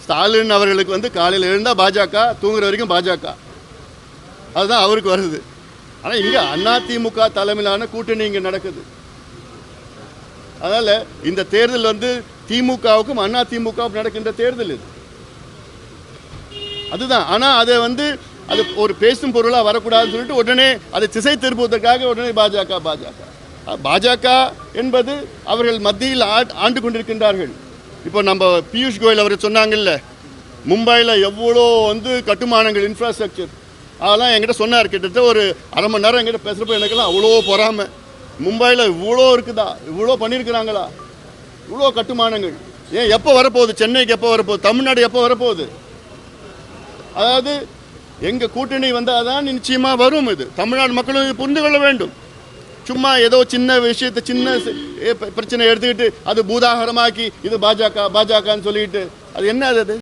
ஸ்டாலின் அவர்களுக்கு வந்து காலையில் எழுந்தால் பாஜக, தூங்குற வரைக்கும் பாஜக, அதுதான் அவருக்கு வருது. ஆனால் இங்கே அதிமுக தலைமையிலான கூட்டணி இங்கே நடக்குது. அதனால் இந்த தேர்தல் வந்து திமுகவுக்கும் அதிமுகவுக்கும் நடக்கின்ற தேர்தல் இது, அதுதான். ஆனால் அதை வந்து அது ஒரு பேசும் பொருளாக வரக்கூடாதுன்னு சொல்லிட்டு உடனே அதை திசை திருப்புவதற்காக உடனே பாஜக என்பது அவர்கள் மத்தியில் ஆண்டு கொண்டிருக்கின்றார்கள். இப்போ நம்ம பியூஷ் கோயல் அவர் சொன்னாங்கல்ல, மும்பையில் எவ்வளோ வந்து கட்டுமானங்கள், இன்ஃப்ராஸ்ட்ரக்சர், அதெல்லாம் என்கிட்ட சொன்னார். கிட்டத்தட்ட ஒரு அரை மணி நேரம் என்கிட்ட பேசுகிறப்ப எனக்கெல்லாம் அவ்வளோ பொறாமல். மும்பையில் இவ்வளோ இருக்குதா, இவ்வளோ பண்ணியிருக்கிறாங்களா, இவ்வளோ கட்டுமானங்கள். ஏன் எப்போ வரப்போகுது? சென்னைக்கு எப்போ வரப்போகுது? தமிழ்நாடு எப்போ வரப்போகுது? அதாவது எங்கள் கூட்டணி வந்தால் தான் நிச்சயமாக வரும். இது தமிழ்நாடு மக்களும் புரிந்து கொள்ள வேண்டும். சும்மா ஏதோ சின்ன விஷயத்தை, சின்ன பிரச்சனை எடுத்துக்கிட்டு அது பூதாகரமாக்கி இது பாஜகன்னு சொல்லிட்டு அது என்ன அது?